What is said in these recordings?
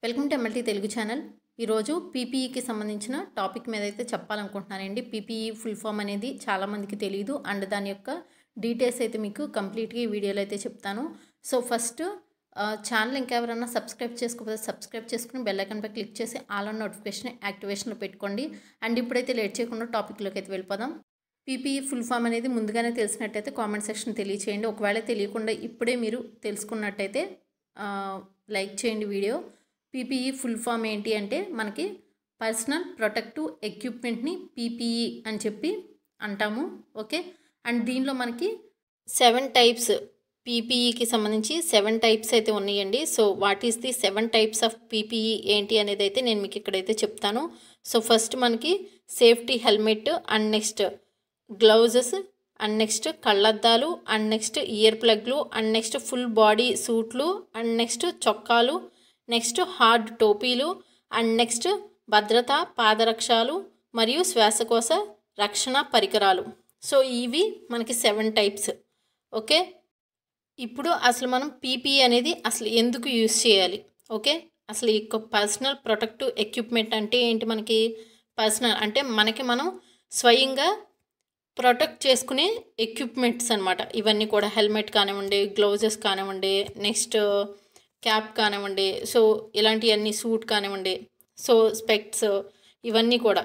Welcome to MLT Telugu channel. ఈరోజు పీపీఈకి సంబంధించిన topic మీద అయితే చెప్పాలనుకుంటున్నానండి. పీపీఈ ఫుల్ ఫామ్ అనేది చాలామందికి తెలియదు అండ్ దాని యొక్క డీటెయిల్స్ అయితే మీకు కంప్లీట్గా ఈ వీడియోలో అయితే చెప్తాను. సో ఫస్ట్ ఛానల్ ఇంకెవరన్నా సబ్స్క్రైబ్ చేసుకోకపోతే సబ్స్క్రైబ్ చేసుకుని బెల్ ఐకాన్పై క్లిక్ చేసి ఆల్ ఆన్ నోటిఫికేషన్ యాక్టివేషన్లో పెట్టుకోండి. అండ్ ఇప్పుడైతే లేట్ చేయకుండా టాపిక్లోకి అయితే వెళ్ళిపోదాం. పీపీఈ ఫుల్ ఫామ్ అనేది ముందుగానే తెలిసినట్టయితే కామెంట్ సెక్షన్ తెలియచేయండి. ఒకవేళ తెలియకుండా ఇప్పుడే మీరు తెలుసుకున్నట్టయితే లైక్ చేయండి వీడియో. పీపీఈ ఫుల్ ఫామ్ ఏంటి అంటే మనకి పర్సనల్ ప్రొటెక్టివ్ ఎక్విప్మెంట్ని పీపీఈ అని చెప్పి అంటాము. ఓకే, అండ్ దీనిలో మనకి 7 టైప్స్ పీపీఈకి సంబంధించి 7 టైప్స్ అయితే ఉన్నాయండి. So what is the 7 types of PPE ఏంటి అనేది అయితే నేను మీకు ఇక్కడైతే చెప్తాను. సో ఫస్ట్ మనకి safety helmet, and next gloves, and next కళ్ళద్దాలు, అండ్ నెక్స్ట్ ఇయర్ ప్లగ్లు, అండ్ నెక్స్ట్ ఫుల్ బాడీ సూట్లు, అండ్ నెక్స్ట్ చొక్కాలు, నెక్స్ట్ హార్డ్ టోపీలు, అండ్ నెక్స్ట్ భద్రతా పాదరక్షాలు మరియు శ్వాసకోశ రక్షణ పరికరాలు. సో ఇవి మనకి 7 టైప్స్. ఓకే, ఇప్పుడు అసలు మనం పీపీఈ అనేది అసలు ఎందుకు యూజ్ చేయాలి? ఓకే, అసలు ఈ పర్సనల్ ప్రొటెక్టివ్ ఎక్విప్మెంట్ అంటే ఏంటి? మనకి పర్సనల్ అంటే మనకి మనం స్వయంగా ప్రొటెక్ట్ చేసుకునే ఎక్విప్మెంట్స్ అనమాట. ఇవన్నీ కూడా హెల్మెట్ కానివ్వండి, గ్లౌజెస్ కానివ్వండి, నెక్స్ట్ క్యాప్ కానివ్వండి, సో ఇలాంటివన్నీ సూట్ కానివ్వండి, సో స్పెక్ట్స్, ఇవన్నీ కూడా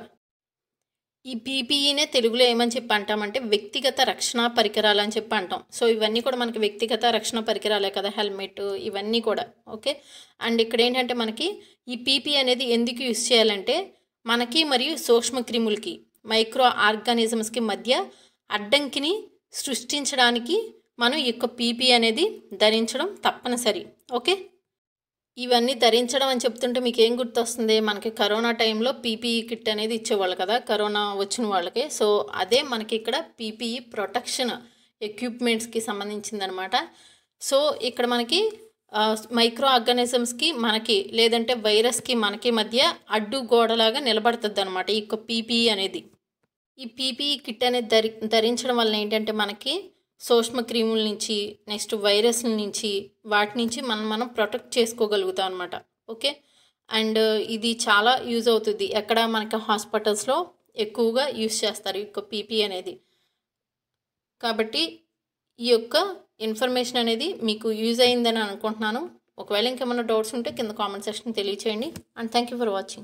ఈ పీపీఈనే తెలుగులో ఏమని చెప్పి అంటామంటే వ్యక్తిగత రక్షణ పరికరాలు అని చెప్పి అంటాం. సో ఇవన్నీ కూడా మనకి వ్యక్తిగత రక్షణ పరికరాలే కదా, హెల్మెట్ ఇవన్నీ కూడా. ఓకే, అండ్ ఇక్కడ ఏంటంటే మనకి ఈ పీపీ అనేది ఎందుకు యూజ్ చేయాలంటే మనకి మరియు సూక్ష్మ క్రిములకి, మైక్రో ఆర్గానిజమ్స్కి మధ్య అడ్డంకిని సృష్టించడానికి మనం ఈ యొక్క పీపీ అనేది ధరించడం తప్పనిసరి. ఓకే, ఇవన్నీ ధరించడం అని చెప్తుంటే మీకు ఏం గుర్తొస్తుంది? మనకి కరోనా టైంలో పీపీఈ కిట్ అనేది ఇచ్చేవాళ్ళు కదా, కరోనా వచ్చిన వాళ్ళకి. సో అదే మనకి ఇక్కడ పీపీఈ ప్రొటెక్షన్ ఎక్విప్మెంట్స్కి సంబంధించిందనమాట. సో ఇక్కడ మనకి మైక్రో ఆర్గానిజమ్స్కి మనకి లేదంటే వైరస్కి మనకి మధ్య అడ్డు గోడలాగా నిలబడుతుంది అనమాట ఈ యొక్క పీపీఈ అనేది. ఈ పీపీఈ కిట్ అనేది ధరించడం వల్ల ఏంటంటే మనకి సూక్ష్మ క్రిముల నుంచి, నెక్స్ట్ వైరస్ల నుంచి, వాటి నుంచి మనం ప్రొటెక్ట్ చేసుకోగలుగుతాం అనమాట. ఓకే, అండ్ ఇది చాలా యూజ్ అవుతుంది. ఎక్కడ మనకి హాస్పిటల్స్లో ఎక్కువగా యూజ్ చేస్తారు ఈ యొక్క పీపీఈ అనేది. కాబట్టి ఈ యొక్క ఇన్ఫర్మేషన్ అనేది మీకు యూజ్ అయిందని అనుకుంటున్నాను. ఒకవేళ ఇంకేమైనా డౌట్స్ ఉంటే కింద కామెంట్ సెక్షన్ తెలియచేయండి. And thank you for watching.